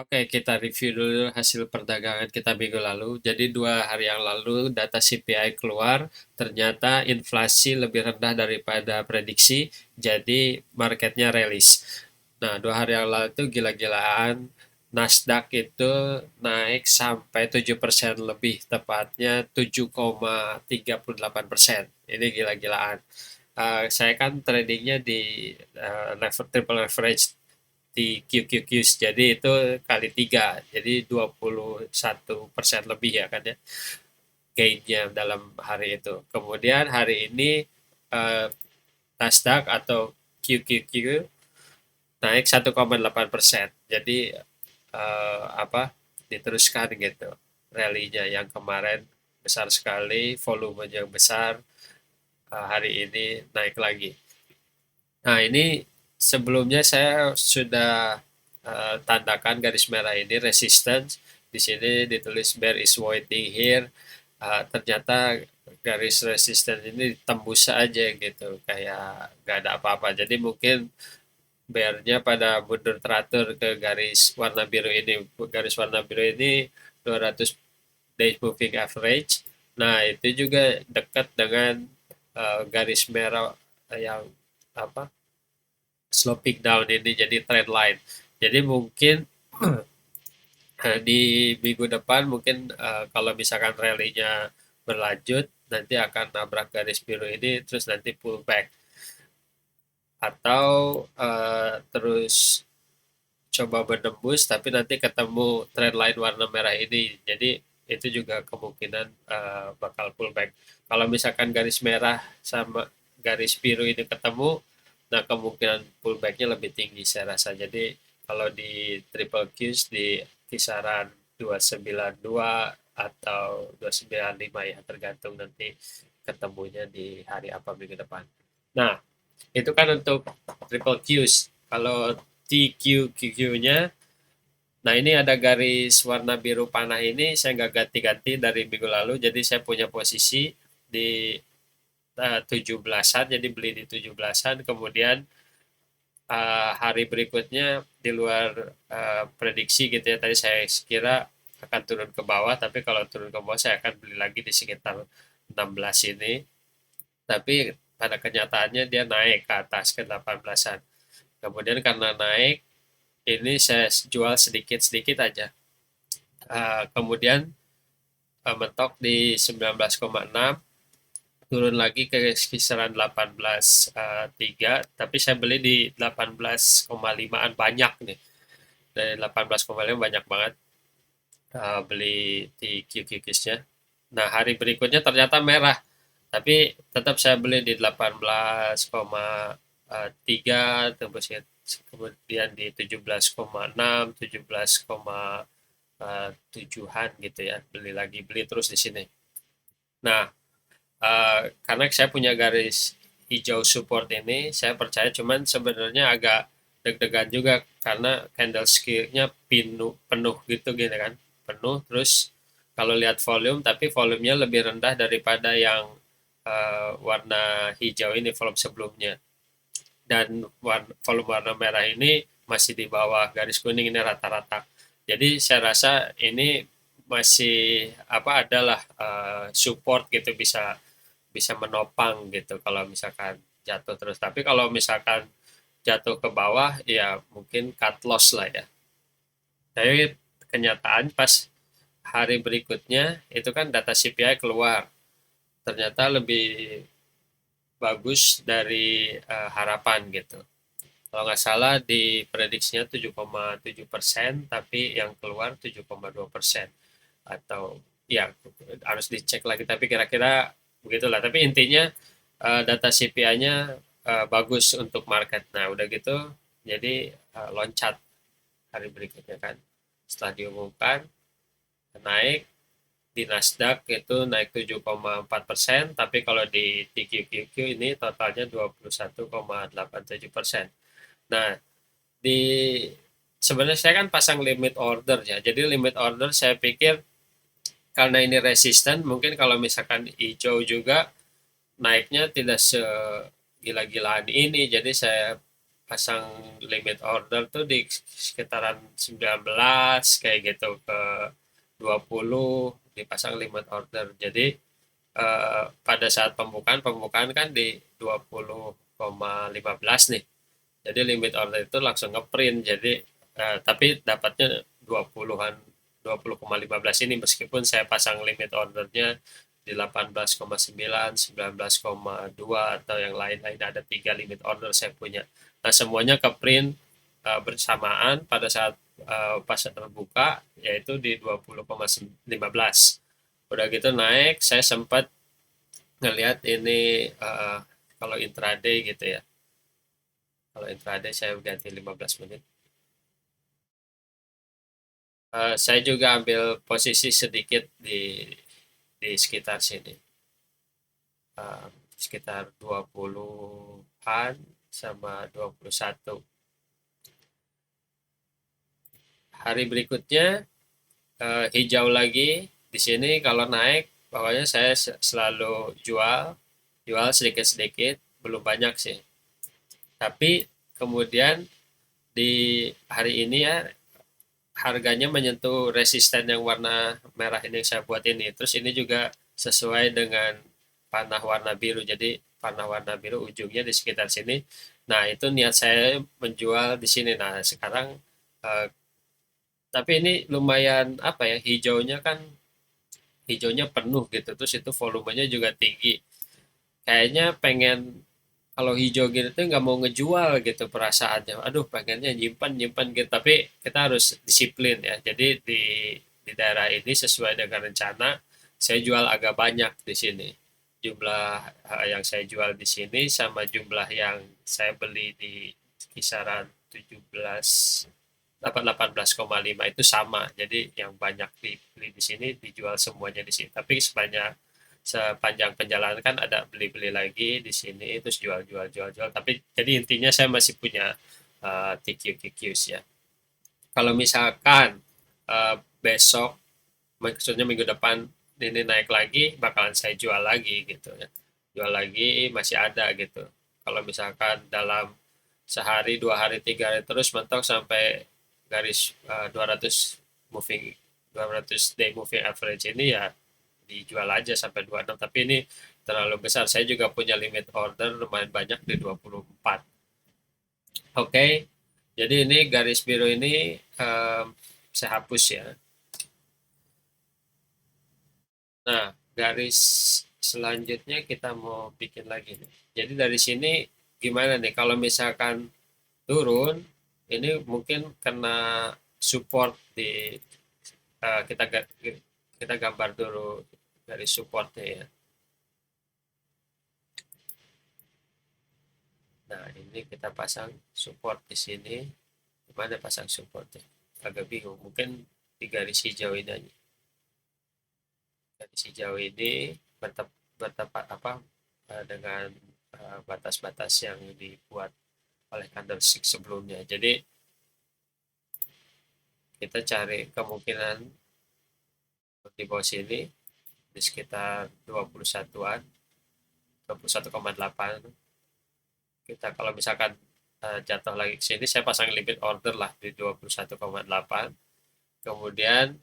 Oke, kita review dulu hasil perdagangan kita minggu lalu. Jadi 2 hari yang lalu data CPI keluar, ternyata inflasi lebih rendah daripada prediksi, jadi marketnya release. Nah, 2 hari yang lalu itu gila-gilaan, Nasdaq itu naik sampai 7% lebih, tepatnya 7,38%. Ini gila-gilaan. Saya kan tradingnya di triple leverage di QQQs, jadi itu kali 3, jadi 21% lebih ya kan ya gainnya dalam hari itu. Kemudian hari ini eh, Nasdaq atau QQQ naik 1,8%, jadi apa, diteruskan gitu rally-nya yang kemarin besar sekali, volumenya besar, hari ini naik lagi. Nah, ini sebelumnya saya sudah tandakan garis merah ini resistance. Di sini ditulis bear is waiting here. Ternyata garis resistance ini tembus aja gitu, kayak gak ada apa-apa. Jadi mungkin bearnya pada mundur teratur ke garis warna biru ini. Garis warna biru ini 200 days moving average. Nah, itu juga dekat dengan garis merah yang apa, sloping down ini, jadi trend line. Jadi mungkin di minggu depan mungkin kalau misalkan rally-nya berlanjut nanti akan nabrak garis biru ini terus nanti pullback atau terus coba menembus tapi nanti ketemu trend line warna merah ini. Jadi itu juga kemungkinan bakal pullback. Kalau misalkan garis merah sama garis biru ini ketemu, nah kemungkinan pullbacknya lebih tinggi saya rasa. Jadi kalau di triple Qs di kisaran 292 atau 295 ya, tergantung nanti ketemunya di hari apa minggu depan. Nah, itu kan untuk triple Qs. Kalau TQQQ-nya, nah ini ada garis warna biru panah ini saya nggak ganti-ganti dari minggu lalu, jadi saya punya posisi di 17-an, jadi beli di 17-an, kemudian hari berikutnya di luar prediksi gitu ya, tadi saya kira akan turun ke bawah, tapi kalau turun ke bawah saya akan beli lagi di sekitar 16 ini, tapi pada kenyataannya dia naik ke atas ke 18-an. Kemudian karena naik, ini saya jual sedikit-sedikit aja. Kemudian mentok di 19,6, turun lagi ke kisaran 18,3, tapi saya beli di 18,5-an banyak nih. Dari 18,5 banyak banget beli di QQQ-nya. Nah, hari berikutnya ternyata merah, tapi tetap saya beli di 18,3, tembus kemudian di 17,6, 17,7-an gitu ya, beli lagi, beli terus di sini. Nah, karena saya punya garis hijau support ini, saya percaya, cuman sebenarnya agak deg-degan juga karena candlestick-nya penuh, penuh gitu gitu kan, penuh terus kalau lihat volume, tapi volumenya lebih rendah daripada yang warna hijau ini, volume sebelumnya, dan volume warna merah ini masih di bawah garis kuning ini rata-rata. Jadi saya rasa ini masih apa, adalah support gitu, bisa bisa menopang gitu kalau misalkan jatuh terus. Tapi kalau misalkan jatuh ke bawah ya mungkin cut loss lah ya. Tapi kenyataan pas hari berikutnya itu kan data CPI keluar, ternyata lebih bagus dari harapan gitu. Kalau nggak salah di prediksinya 7,7%, tapi yang keluar 7,2%. Atau ya harus dicek lagi, tapi kira-kira begitulah. Tapi intinya data CPI-nya bagus untuk market. Nah, udah gitu jadi loncat hari berikutnya kan. Setelah diumumkan naik, di Nasdaq itu naik 7,4%, tapi kalau di TQQQ ini totalnya 21,87%. Nah, di sebenarnya saya kan pasang limit order ya. Jadi limit order saya pikir karena ini resisten, mungkin kalau misalkan hijau juga naiknya tidak segila-gilaan ini, jadi saya pasang limit order tuh di sekitaran 19 kayak gitu ke 20 dipasang limit order. Jadi pada saat pembukaan kan di 20,15 nih. Jadi limit order itu langsung ngeprint. Jadi tapi dapatnya 20-an 20,15 ini meskipun saya pasang limit ordernya di 18,9, 19,2 atau yang lain-lain ada 3 limit order saya punya. Nah, semuanya ke print bersamaan pada saat pasar terbuka yaitu di 20,15. Udah gitu naik, saya sempat ngelihat ini kalau intraday gitu ya. Kalau intraday saya ganti 15 menit. Saya juga ambil posisi sedikit di sekitar sini. Sekitar 20-an sama 21. Hari berikutnya hijau lagi di sini kalau naik pokoknya saya selalu jual sedikit-sedikit, belum banyak sih. Tapi kemudian di hari ini ya harganya menyentuh resisten yang warna merah ini yang saya buat ini. Terus ini juga sesuai dengan panah warna biru. Jadi panah warna biru ujungnya di sekitar sini. Nah, itu niat saya menjual di sini. Nah, sekarang eh, tapi ini lumayan apa ya, hijaunya penuh gitu. Terus itu volumenya juga tinggi. Kayaknya pengen kalau hijau gitu tuh nggak mau ngejual gitu perasaannya. Aduh, pengennya nyimpan nyimpan gitu. Tapi kita harus disiplin ya. Jadi di daerah ini sesuai dengan rencana, saya jual agak banyak di sini. Jumlah yang saya jual di sini sama jumlah yang saya beli di kisaran 17 18,5 itu sama. Jadi yang banyak dibeli di sini dijual semuanya di sini. Tapi sepanjang perjalanan kan ada beli-beli lagi di sini terus jual. Tapi jadi intinya saya masih punya TQ-TQs ya. Kalau misalkan besok maksudnya minggu depan ini naik lagi bakalan saya jual lagi gitu ya. Jual lagi masih ada gitu. Kalau misalkan dalam sehari, 2 hari, 3 hari terus mentok sampai garis 200 moving 200 day moving average ini ya dijual aja sampai 26, tapi ini terlalu besar. Saya juga punya limit order lumayan banyak di 24. Oke, jadi ini garis biru ini saya hapus ya. Nah, garis selanjutnya kita mau bikin lagi nih. Jadi dari sini gimana nih kalau misalkan turun ini mungkin kena support di eh, kita kita gambar dulu dari supportnya ya. Nah, ini kita pasang support di sini. Gimana pasang supportnya? Agak bingung. Mungkin di garis hijau ini aja. Garis hijau ini bertepat apa dengan batas-batas yang dibuat oleh candlestick sebelumnya. Jadi kita cari kemungkinan di bawah sini di sekitar 21-an, 21,8. Kita kalau misalkan jatuh lagi ke sini saya pasang limit order lah di 21,8. Kemudian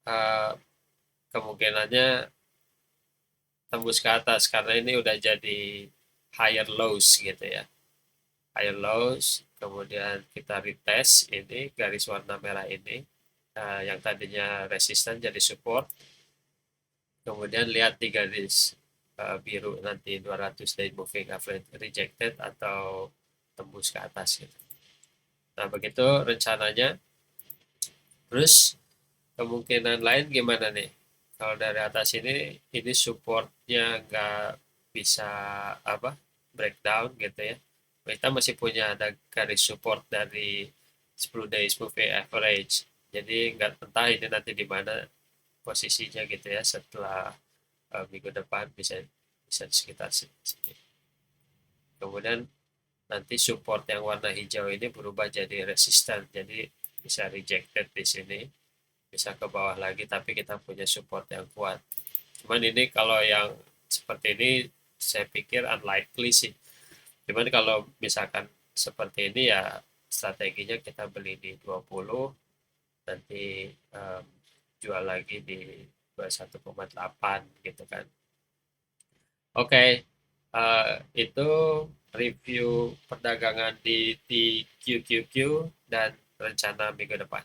uh, kemungkinannya tembus ke atas karena ini udah jadi higher lows gitu ya. Higher lows, kemudian kita retest ini garis warna merah ini yang tadinya resisten jadi support. Kemudian lihat di garis biru nanti 200 day moving average rejected atau tembus ke atas gitu. Nah, begitu rencananya. Terus kemungkinan lain gimana nih? Kalau dari atas ini supportnya nggak bisa apa breakdown gitu ya. Kita masih punya ada garis support dari 10 days moving average. Jadi nggak entah ini nanti di mana posisinya gitu ya setelah minggu depan bisa bisa di sekitar sini. Kemudian nanti support yang warna hijau ini berubah jadi resisten. Jadi bisa rejected di sini, bisa ke bawah lagi tapi kita punya support yang kuat. Cuman ini kalau yang seperti ini saya pikir unlikely sih. Cuman kalau misalkan seperti ini ya strateginya kita beli di 20, nanti jual lagi di 21,8 gitu kan. Oke, itu review perdagangan di QQQ dan rencana minggu depan.